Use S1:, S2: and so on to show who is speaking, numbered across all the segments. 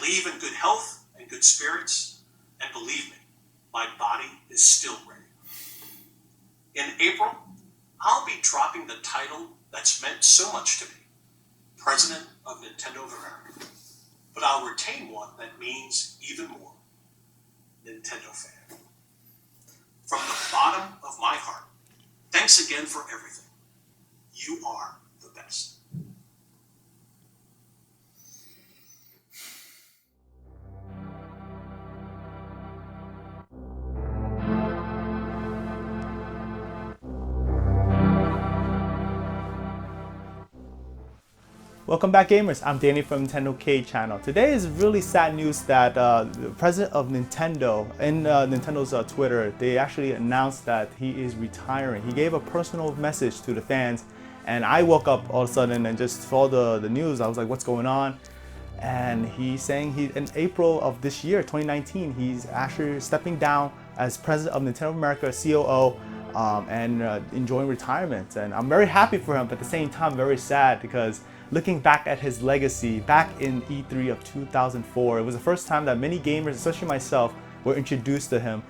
S1: believe in good health and good spirits, and believe me, my body is still ready. In April, I'll be dropping the title that's meant so much to me, President of Nintendo of America. But I'll retain one that means even more, Nintendo fan. From the bottom of my heart, thanks again for everything. You are the best.
S2: Welcome back, gamers. I'm Danny from Nintendo K channel. Today is really sad news that the president of Nintendo, in Nintendo's Twitter, they actually announced that he is retiring. He gave a personal message to the fans, and I woke up all of a sudden and just saw the news. I was like, what's going on? And he's saying in April of this year, 2019, he's actually stepping down as president of Nintendo of America, COO, and enjoying retirement. And I'm very happy for him, but at the same time, very sad because looking back at his legacy back in E3 of 2004, it was the first time that many gamers, especially myself, were introduced to him.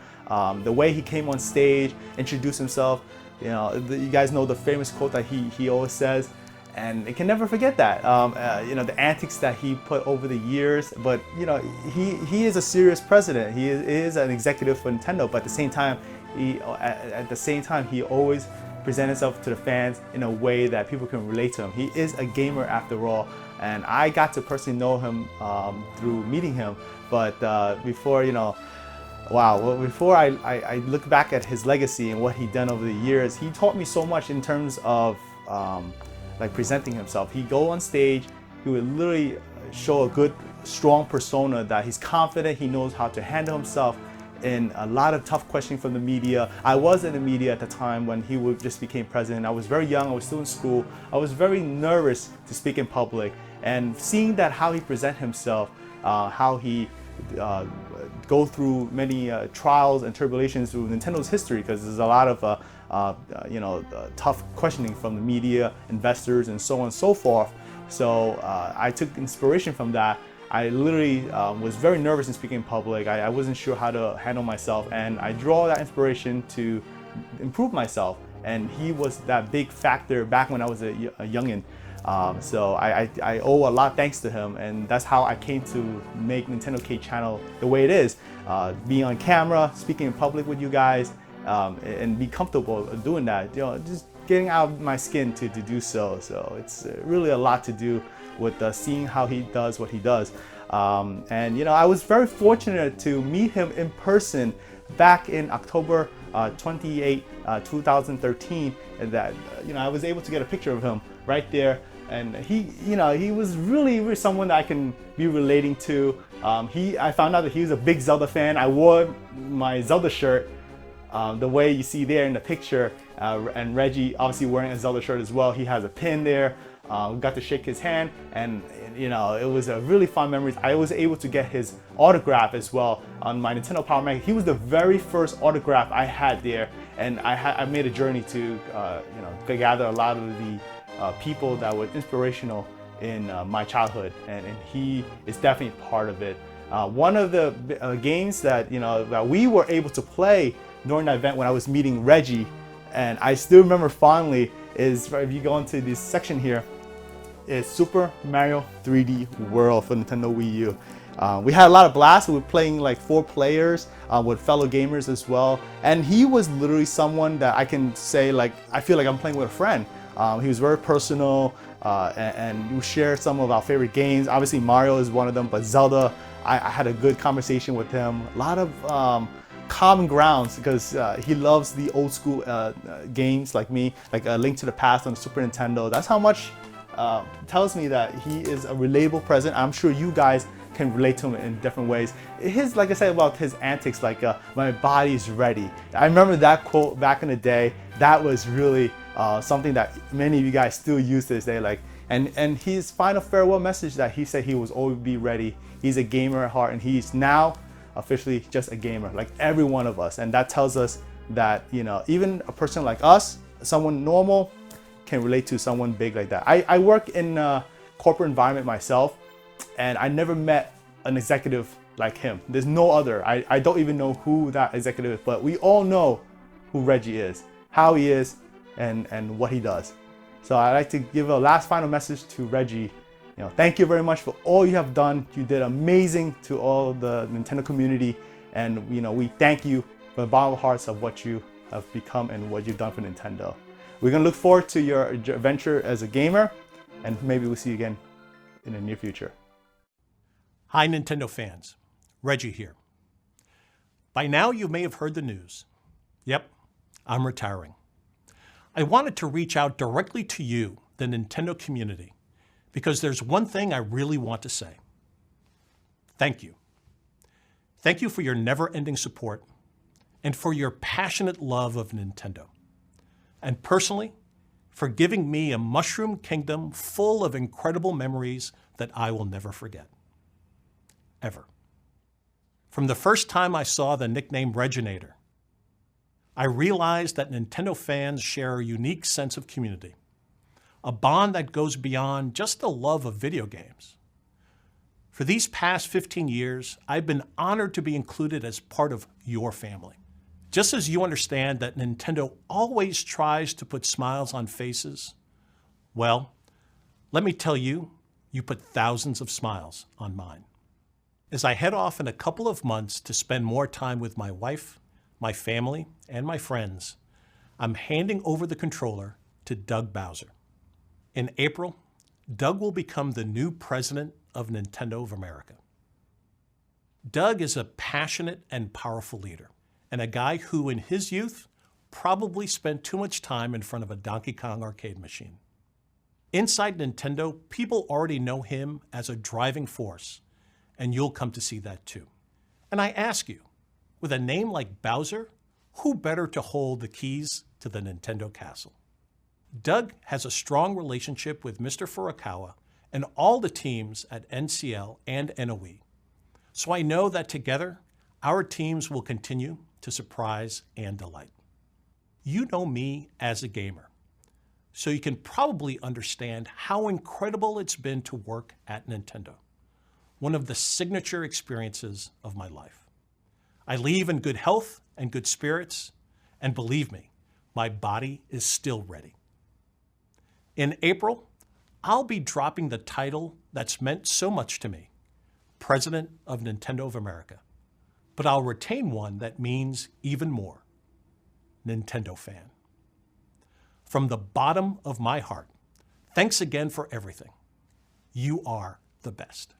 S2: The way he came on stage, introduced himself, you guys know the famous quote that he always says, and I can never forget that. The antics that he put over the years, but he is a serious president. He is an executive for Nintendo, but at the same time, he always present himself to the fans in a way that people can relate to him. He is a gamer after all, and I got to personally know him through meeting him. But before I look back at his legacy and what he done over the years, he taught me so much in terms of like presenting himself. He'd go on stage, he would literally show a good, strong persona that he's confident, he knows how to handle himself in a lot of tough questioning from the media. I was in the media at the time when he just became president. I was very young, I was still in school. I was very nervous to speak in public, and seeing that how he present himself, how he go through many trials and tribulations through Nintendo's history, because there's a lot of tough questioning from the media, investors, and so on and so forth. So I took inspiration from that. I literally was very nervous in speaking in public. I wasn't sure how to handle myself, and I draw that inspiration to improve myself. And he was that big factor back when I was a youngin'. So I owe a lot of thanks to him, and that's how I came to make Nintendo K channel the way it is. Being on camera, speaking in public with you guys, and be comfortable doing that. Just getting out of my skin to do so. So it's really a lot to do with seeing how he does what he does. And I was very fortunate to meet him in person back in October 28, 2013, and that I was able to get a picture of him right there. And he was really someone that I can be relating to. I found out that he was a big Zelda fan. I wore my Zelda shirt the way you see there in the picture, and Reggie obviously wearing a Zelda shirt as well. He has a pin there. Got to shake his hand, and it was a really fun memory. I was able to get his autograph as well on my Nintendo Power Mac. He was the very first autograph I had there, and I made a journey to gather a lot of the people that were inspirational in my childhood, and he is definitely part of it. One of the games that that we were able to play during that event when I was meeting Reggie, and I still remember fondly, is if you go into this section here, is Super Mario 3D World for Nintendo Wii U. We had a lot of blast. We were playing like 4 players with fellow gamers as well, and he was literally someone that I can say I feel like I'm playing with a friend. He was very personal, and we shared some of our favorite games. Obviously Mario is one of them, but Zelda, I had a good conversation with him. A lot of common grounds because he loves the old school games like me, like A Link to the Past on the Super Nintendo. That's how much tells me that he is a relatable president. I'm sure you guys can relate to him in different ways. Like I said about his antics, like my body's ready. I remember that quote back in the day. That was really something that many of you guys still use to this day. And his final farewell message that he said he was always be ready. He's a gamer at heart, and he's now officially just a gamer, like every one of us. And that tells us that even a person like us, someone normal, can relate to someone big like that. I work in a corporate environment myself, and I never met an executive like him. There's no other. I don't even know who that executive is, but we all know who Reggie is, how he is, and what he does. So I'd like to give a last final message to Reggie. Thank you very much for all you have done. You did amazing to all the Nintendo community, and we thank you from the bottom of our hearts of what you have become and what you've done for Nintendo. We're gonna look forward to your adventure as a gamer, and maybe we'll see you again in the near future.
S3: Hi, Nintendo fans. Reggie here. By now, you may have heard the news. Yep, I'm retiring. I wanted to reach out directly to you, the Nintendo community, because there's one thing I really want to say. Thank you. Thank you for your never-ending support and for your passionate love of Nintendo. And personally, for giving me a mushroom kingdom full of incredible memories that I will never forget. Ever. From the first time I saw the nickname Regginator, I realized that Nintendo fans share a unique sense of community, a bond that goes beyond just the love of video games. For these past 15 years, I've been honored to be included as part of your family. Just as you understand that Nintendo always tries to put smiles on faces, well, let me tell you, you put thousands of smiles on mine. As I head off in a couple of months to spend more time with my wife, my family, and my friends, I'm handing over the controller to Doug Bowser. In April, Doug will become the new president of Nintendo of America. Doug is a passionate and powerful leader, and a guy who in his youth probably spent too much time in front of a Donkey Kong arcade machine. Inside Nintendo, people already know him as a driving force, and you'll come to see that too. And I ask you, with a name like Bowser, who better to hold the keys to the Nintendo castle? Doug has a strong relationship with Mr. Furukawa and all the teams at NCL and NOE. So I know that together, our teams will continue to surprise and delight. You know me as a gamer, so you can probably understand how incredible it's been to work at Nintendo, one of the signature experiences of my life. I leave in good health and good spirits, and believe me, my body is still ready. In April, I'll be dropping the title that's meant so much to me, President of Nintendo of America, but I'll retain one that means even more, Nintendo fan. From the bottom of my heart, thanks again for everything. You are the best.